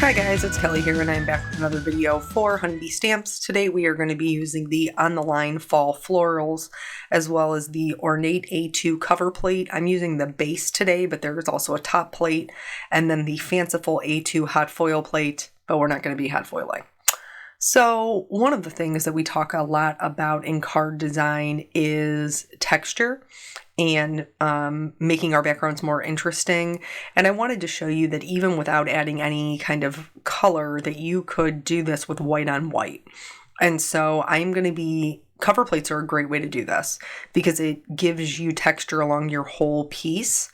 Hi guys, it's Kelly here and I'm back with another video for Honeybee Stamps. Today we are going to be using the On the Line Fall Florals as well as the Ornate A2 cover plate. I'm using the base today, but there is also a top plate and then the fanciful A2 hot foil plate, but we're not going to be hot foiling. So one of the things that we talk a lot about in card design is texture and making our backgrounds more interesting. And I wanted to show you that even without adding any kind of color, that you could do this with white on white. And so I'm going to be, cover plates are a great way to do this because it gives you texture along your whole piece.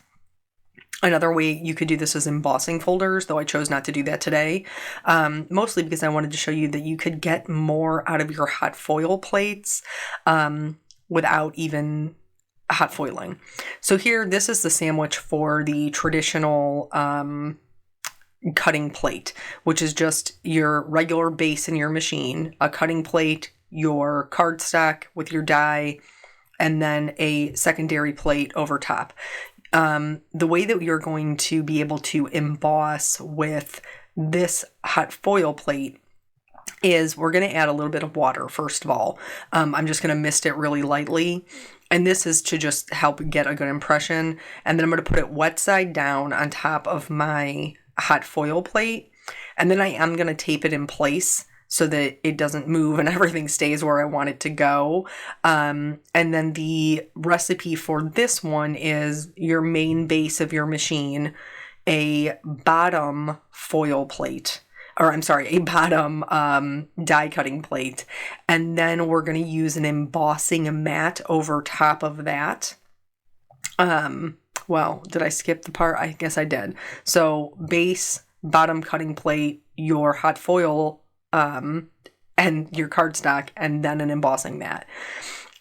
Another way you could do this is embossing folders, though I chose not to do that today, mostly because I wanted to show you that you could get more out of your hot foil plates without even hot foiling. So here, this is the sandwich for the traditional cutting plate, which is just your regular base in your machine, a cutting plate, your cardstock with your die, and then a secondary plate over top. The way that you're going to be able to emboss with this hot foil plate is we're going to add a little bit of water, first of all. I'm just going to mist it really lightly. And this is to just help get a good impression. And then I'm going to put it wet side down on top of my hot foil plate. And then I am going to tape it in place so that it doesn't move and everything stays where I want it to go. And then the recipe for this one is your main base of your machine, a bottom foil plate. Or I'm sorry, a bottom die cutting plate. And then we're going to use an embossing mat over top of that. Well, did I skip the part? I guess I did. So base, bottom cutting plate, your hot foil, and your cardstock, and then an embossing mat.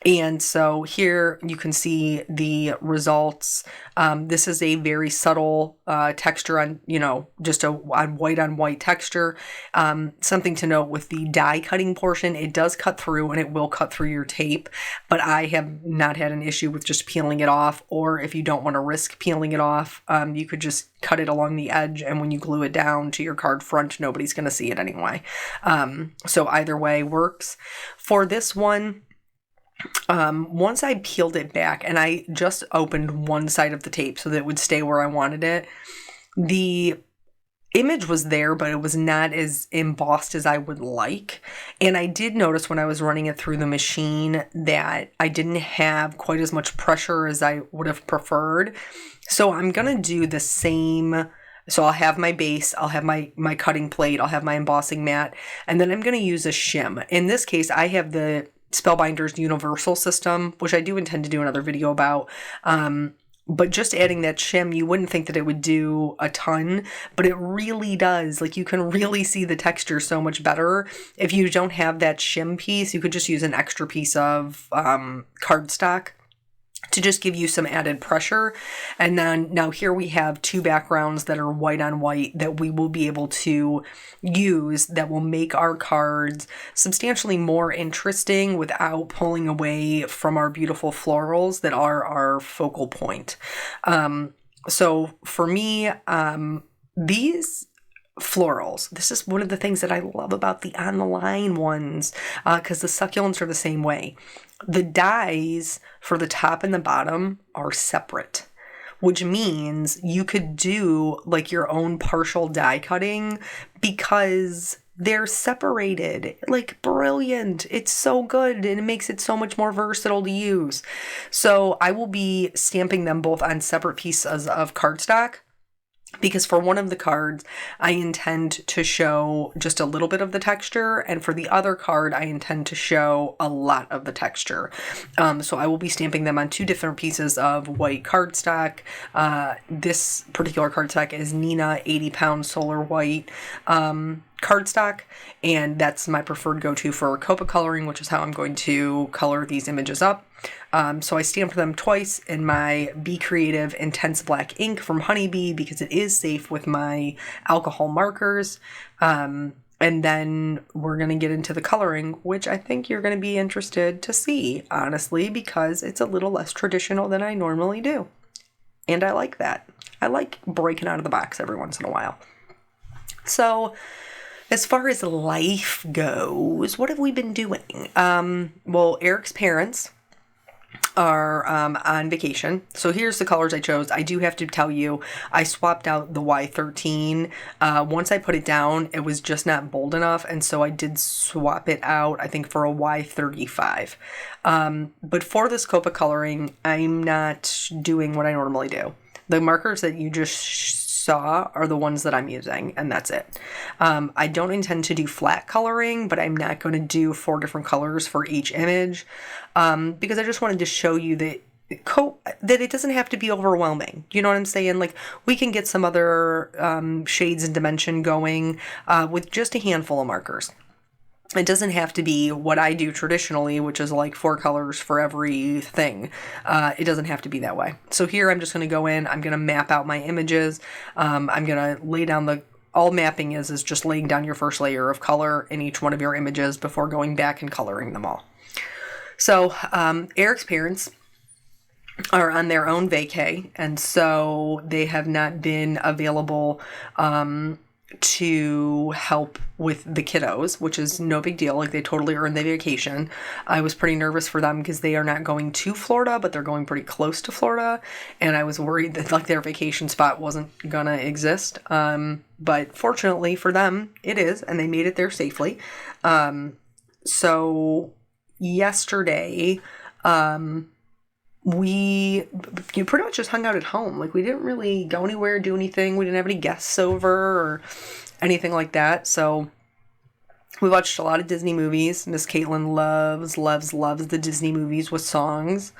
And so here you can see the results. This is a very subtle texture on, just on white texture. Something to note with the die cutting portion, it does cut through and it will cut through your tape, but I have not had an issue with just peeling it off, or if you don't want to risk peeling it off, you could just cut it along the edge, and when you glue it down to your card front, nobody's going to see it anyway. So either way works. For this one, once I peeled it back and I just opened one side of the tape so that it would stay where I wanted it, the image was there, but it was not as embossed as I would like. And I did notice when I was running it through the machine that I didn't have quite as much pressure as I would have preferred. So I'm going to do the same. So I'll have my base, I'll have my cutting plate, I'll have my embossing mat, and then I'm going to use a shim. In this case, I have the Spellbinder's universal system, which I do intend to do another video about. But just adding that shim, you wouldn't think that it would do a ton, but it really does. Like, you can really see the texture so much better. If you don't have that shim piece, you could just use an extra piece of cardstock to just give you some added pressure. And then now here we have two backgrounds that are white on white that we will be able to use that will make our cards substantially more interesting without pulling away from our beautiful florals that are our focal point. So for me, these florals, this is one of the things that I love about the On the Line ones, because the succulents are the same way. The dies for the top and the bottom are separate, which means you could do like your own partial die cutting because they're separated. Like, brilliant. It's so good and it makes it so much more versatile to use. So I will be stamping them both on separate pieces of cardstock, because for one of the cards, I intend to show just a little bit of the texture, and for the other card, I intend to show a lot of the texture. So I will be stamping them on two different pieces of white cardstock. This particular cardstock is Nina 80-pound solar white cardstock, and that's my preferred go-to for Copa coloring, which is how I'm going to color these images up. So I stamped them twice in my Be Creative Intense Black ink from Honeybee because it is safe with my alcohol markers. And then we're going to get into the coloring, which I think you're going to be interested to see, honestly, because it's a little less traditional than I normally do. And I like that. I like breaking out of the box every once in a while. So as far as life goes, what have we been doing? Well, Eric's parents are on vacation. So here's the colors I chose. I do have to tell you, I swapped out the Y13. Once I put it down, it was just not bold enough. And so I did swap it out, I think, for a Y35. But for this Copa coloring, I'm not doing what I normally do. The markers that you just saw are the ones that I'm using, and that's it. I don't intend to do flat coloring, but I'm not going to do 4 different colors for each image, because I just wanted to show you that that it doesn't have to be overwhelming. You know what I'm saying? Like, we can get some other shades and dimension going with just a handful of markers. It doesn't have to be what I do traditionally, which is like 4 colors for everything. It doesn't have to be that way. So here I'm just going to go in, I'm going to map out my images. I'm going to lay down all mapping is just laying down your first layer of color in each one of your images before going back and coloring them all. So Eric's parents are on their own vacay, and so they have not been available to help with the kiddos, which is no big deal. Like, they totally earned their vacation. I was pretty nervous for them because they are not going to Florida, but they're going pretty close to Florida, and I was worried that like their vacation spot wasn't gonna exist. But fortunately for them, it is, and they made it there safely. So yesterday, we pretty much just hung out at home. Like, we didn't really go anywhere, do anything. We didn't have any guests over or anything like that. So we watched a lot of Disney movies. Miss Caitlin loves the Disney movies with songs.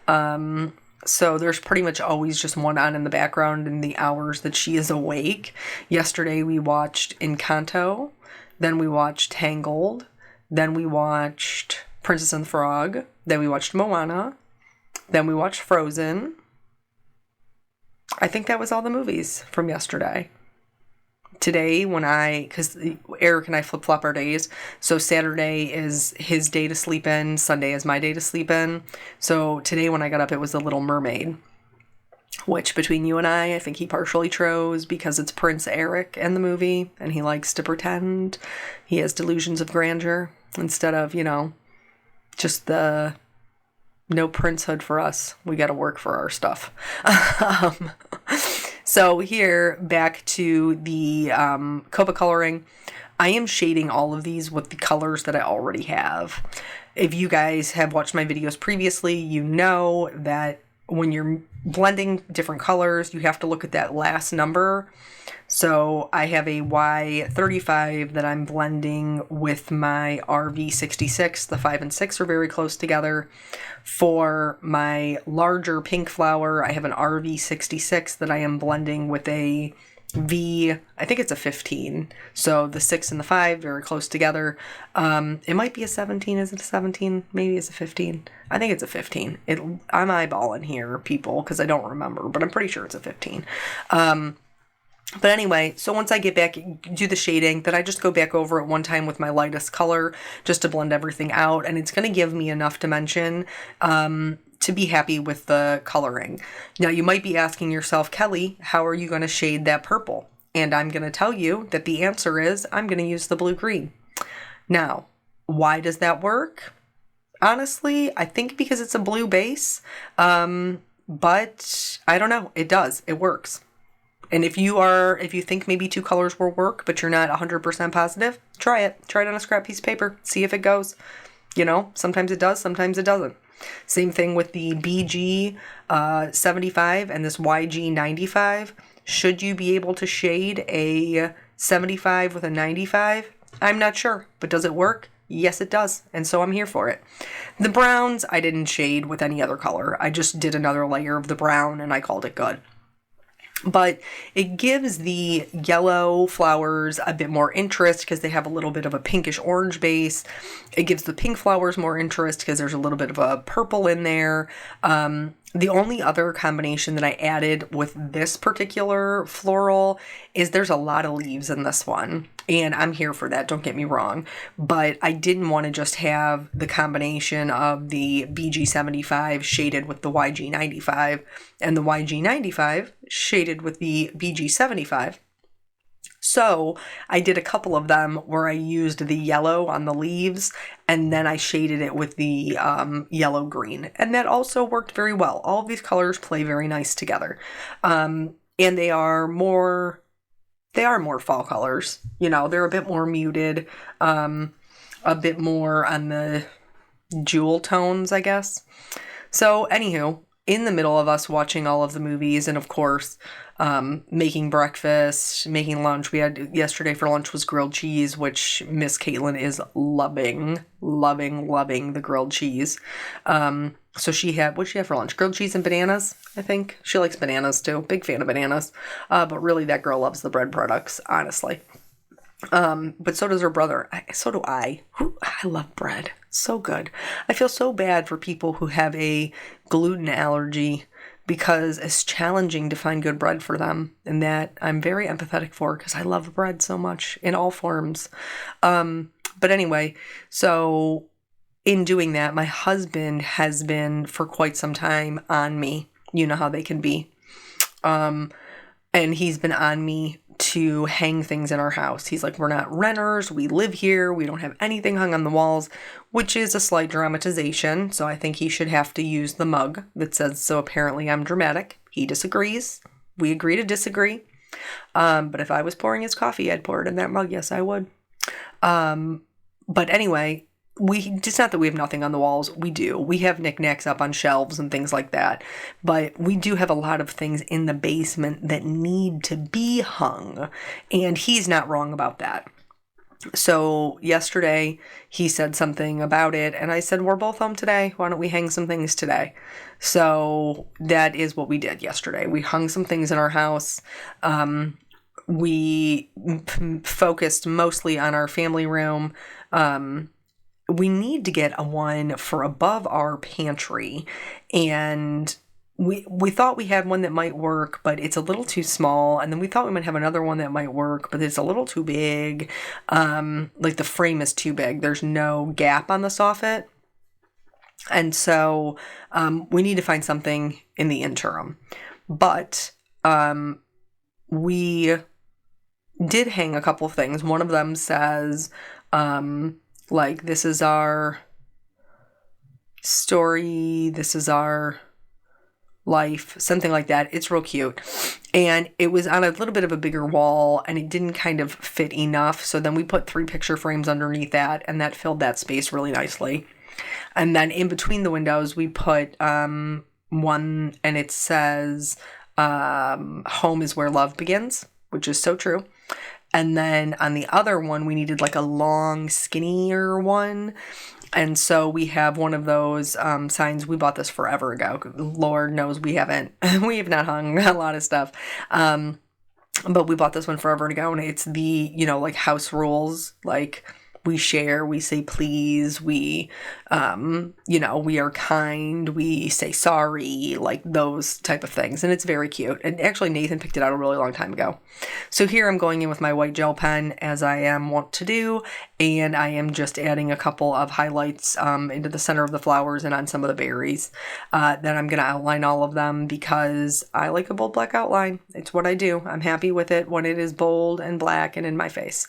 So there's pretty much always just one on in the background in the hours that she is awake. Yesterday we watched Encanto. Then we watched Tangled. Then we watched Princess and the Frog. Then we watched Moana. Then we watched Frozen. I think that was all the movies from yesterday. Today, because Eric and I flip-flop our days, so Saturday is his day to sleep in, Sunday is my day to sleep in. So today when I got up, it was The Little Mermaid, which between you and I think he partially chose because it's Prince Eric in the movie, and he likes to pretend he has delusions of grandeur instead of, just the... no princehood for us. We got to work for our stuff. So here, back to the Copa coloring. I am shading all of these with the colors that I already have. If you guys have watched my videos previously, you know that when you're blending different colors, you have to look at that last number. So I have a Y35 that I'm blending with my RV66. The 5 and 6 are very close together. For my larger pink flower, I have an RV66 that I am blending with a I think it's a 15. So the 6 and the 5 very close together. It might be a 17. Is it a 17? Maybe it's a 15. I think it's a 15. I'm eyeballing here, people, because I don't remember, but I'm pretty sure it's a 15. But anyway, so once I get back, do the shading, then I just go back over it one time with my lightest color just to blend everything out. And it's going to give me enough dimension to be happy with the coloring. Now, you might be asking yourself, Kelly, how are you going to shade that purple? And I'm going to tell you that the answer is I'm going to use the blue-green. Now, why does that work? Honestly, I think because it's a blue base, but I don't know. It does. It works. And if you think maybe 2 colors will work, but you're not 100% positive, try it. Try it on a scrap piece of paper. See if it goes. Sometimes it does, sometimes it doesn't. Same thing with the BG 75 and this YG 95. Should you be able to shade a 75 with a 95? I'm not sure, but does it work? Yes, it does, and so I'm here for it. The browns, I didn't shade with any other color. I just did another layer of the brown, and I called it good. But it gives the yellow flowers a bit more interest because they have a little bit of a pinkish orange base. It gives the pink flowers more interest because there's a little bit of a purple in there. The only other combination that I added with this particular floral is there's a lot of leaves in this one. And I'm here for that, don't get me wrong. But I didn't want to just have the combination of the BG75 shaded with the YG95 and the YG95 shaded with the BG75. So I did a couple of them where I used the yellow on the leaves and then I shaded it with the yellow green. And that also worked very well. All of these colors play very nice together. And they are more fall colors. You know, they're a bit more muted, a bit more on the jewel tones, I guess. So anywho, in the middle of us watching all of the movies and of course making breakfast, making lunch. We had yesterday for lunch was grilled cheese, which Miss Caitlin is loving the grilled cheese. So what'd she have for lunch? Grilled cheese and bananas, I think. She likes bananas too. Big fan of bananas. But really that girl loves the bread products, honestly. But so does her brother. So do I. I love bread. So good. I feel so bad for people who have a gluten allergy because it's challenging to find good bread for them. And that I'm very empathetic for because I love bread so much in all forms. But anyway, so in doing that, my husband has been for quite some time on me. You know how they can be. And he's been on me to hang things in our house. He's like, we're not renters. We live here. We don't have anything hung on the walls, which is a slight dramatization. So I think he should have to use the mug that says, so apparently I'm dramatic. He disagrees. We agree to disagree. But if I was pouring his coffee, I'd pour it in that mug. Yes, I would. But anyway, it's not that we have nothing on the walls. We do. We have knickknacks up on shelves and things like that. But we do have a lot of things in the basement that need to be hung. And he's not wrong about that. So yesterday he said something about it and I said, we're both home today. Why don't we hang some things today? So that is what we did yesterday. We hung some things in our house. We focused mostly on our family room. We need to get a one for above our pantry, and we thought we had one that might work, but it's a little too small, and then we thought we might have another one that might work, but it's a little too big. Like the frame is too big. There's no gap on the soffit, and so we need to find something in the interim. But we did hang a couple of things. One of them says, like, this is our story, this is our life, something like that. It's real cute. And it was on a little bit of a bigger wall and it didn't kind of fit enough. So then we put 3 picture frames underneath that and that filled that space really nicely. And then in between the windows, we put one and it says, home is where love begins, which is so true. And then on the other one, we needed like a long, skinnier one. And so we have one of those signs. We bought this forever ago. Lord knows we have not hung a lot of stuff. But we bought this one forever ago. And it's the, like house rules, like we share, we say please, we, we are kind, we say sorry, like those type of things. And it's very cute. And actually Nathan picked it out a really long time ago. So here I'm going in with my white gel pen as I am wont to do. And I am just adding a couple of highlights into the center of the flowers and on some of the berries. Then I'm going to outline all of them because I like a bold black outline. It's what I do. I'm happy with it when it is bold and black and in my face.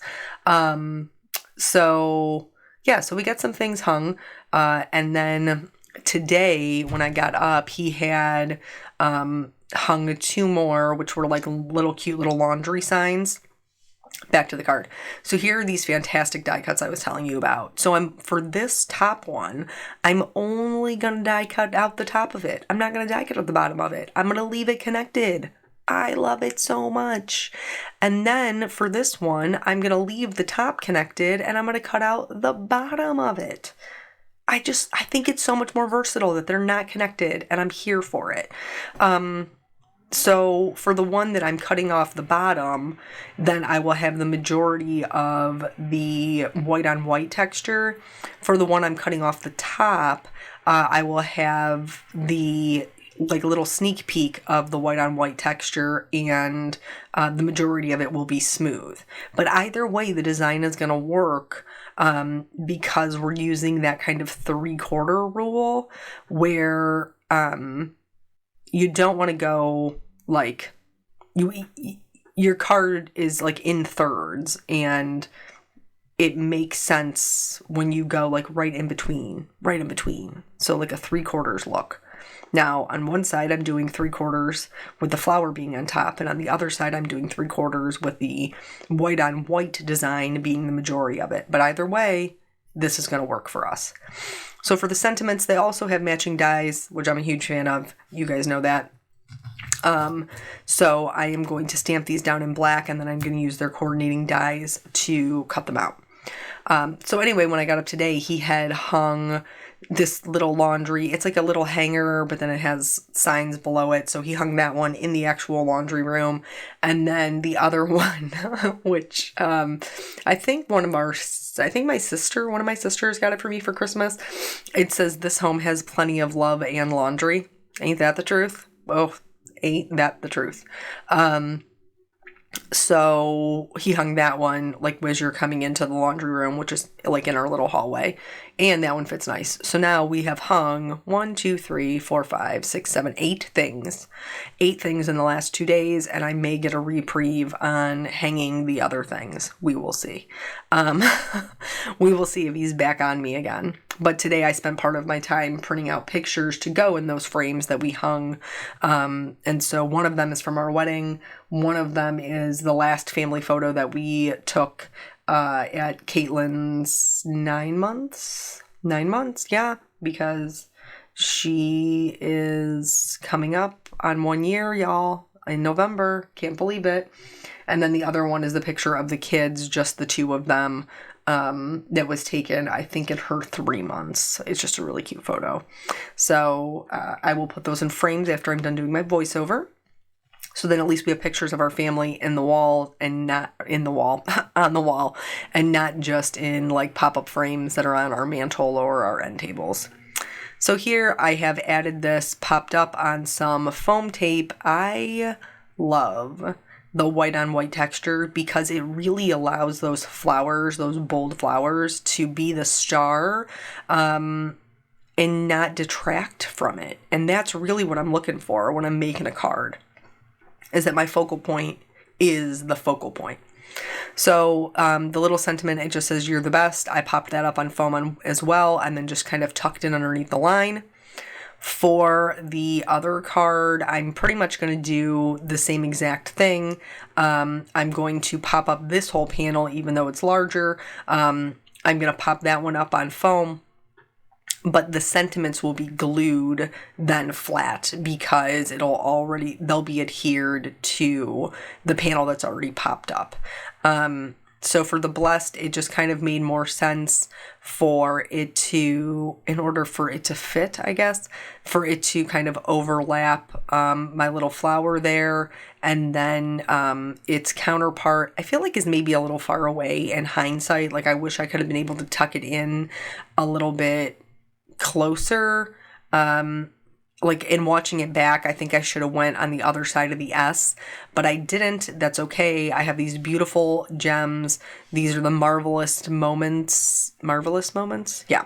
So we got some things hung. And then today when I got up, he had hung 2 more, which were like cute little laundry signs. Back to the card. So here are these fantastic die cuts I was telling you about. So for this top one, I'm only going to die cut out the top of it. I'm not going to die cut out the bottom of it. I'm going to leave it connected. I love it so much. And then for this one, I'm going to leave the top connected and I'm going to cut out the bottom of it. I think it's so much more versatile that they're not connected and I'm here for it. So for the one that I'm cutting off the bottom, then I will have the majority of the white on white texture. For the one I'm cutting off the top, I will have the little sneak peek of the white on white texture and the majority of it will be smooth. But either way, the design is going to work because we're using that kind of 3/4 rule where you don't want to go your card is like in thirds, and it makes sense when you go like right in between. So like a 3/4 look. Now, on one side, I'm doing 3/4 with the flower being on top, and on the other side, I'm doing 3/4 with the white on white design being the majority of it. But either way, this is going to work for us. So for the sentiments, they also have matching dies, which I'm a huge fan of. You guys know that. So I am going to stamp these down in black, and then I'm going to use their coordinating dies to cut them out. So anyway, when I got up today, he had hung this little laundry. It's like a little hanger, but then it has signs below it. So he hung that one in the actual laundry room. And then the other one, which I think one of my sisters got it for me for Christmas. It says, "This home has plenty of love and laundry." Ain't that the truth? Oh, ain't that the truth? So he hung that one like as you're coming into the laundry room, which is like in our little hallway, and that one fits nice. So now we have hung 1, 2, 3, 4, 5, 6, 7, 8 things. 8 things in the last 2 days, and I may get a reprieve on hanging the other things. We will see. We will see if he's back on me again. But today I spent part of my time printing out pictures to go in those frames that we hung. And so one of them is from our wedding. One of them is the last family photo that we took at Caitlin's 9 months. 9 months, yeah, because she is coming up on 1 year, y'all, in November. Can't believe it. And then the other one is the picture of the kids, just the 2 of them. That was taken, I think, in her 3 months. It's just a really cute photo. So I will put those in frames after I'm done doing my voiceover. So then at least we have pictures of our family in the wall and not in the wall, on the wall, and not just in like pop-up frames that are on our mantle or our end tables. So here I have added this popped up on some foam tape. I love the white on white texture because it really allows those flowers, those bold flowers, to be the star and not detract from it. And that's really what I'm looking for when I'm making a card, is that my focal point is the focal point. So the little sentiment, it just says, "You're the best." I popped that up on foam as well, and then just kind of tucked in underneath the line. For the other card, I'm pretty much going to do the same exact thing. I'm going to pop up this whole panel, even though it's larger. I'm going to pop that one up on foam, but the sentiments will be glued then flat because they'll be adhered to the panel that's already popped up. So for the blessed, it just kind of made more sense for it to, in order for it to fit, I guess, for it to kind of overlap my little flower there. And then its counterpart, I feel like, is maybe a little far away in hindsight. Like I wish I could have been able to tuck it in a little bit closer. Like in watching it back, I think I should have went on the other side of the S, but I didn't. That's okay. I have these beautiful gems. These are the Marvelous Moments. Yeah.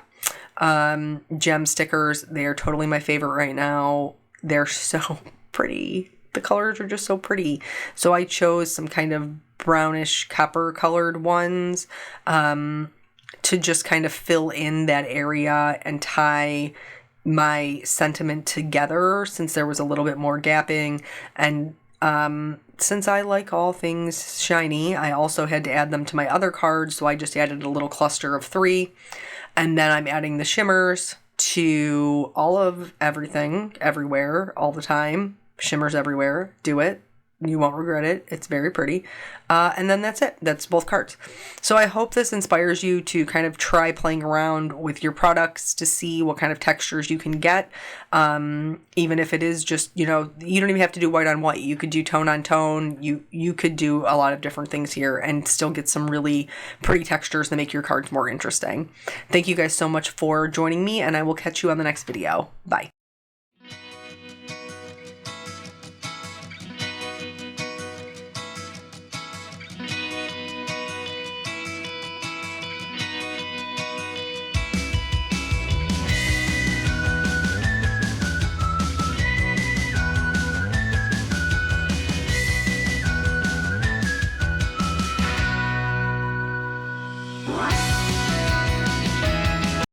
Gem stickers. They are totally my favorite right now. They're so pretty. The colors are just so pretty. So I chose some kind of brownish copper colored ones, to just kind of fill in that area and tie my sentiment together, since there was a little bit more gapping. And since I like all things shiny, I also had to add them to my other cards, so I just added a little cluster of 3. And then I'm adding the shimmers to all of everything, everywhere, all the time. Shimmers everywhere. Do it. You won't regret it. It's very pretty. And then that's it. That's both cards. So I hope this inspires you to kind of try playing around with your products to see what kind of textures you can get. Even if it is just, you don't even have to do white on white. You could do tone on tone. You could do a lot of different things here and still get some really pretty textures that make your cards more interesting. Thank you guys so much for joining me, and I will catch you on the next video. Bye.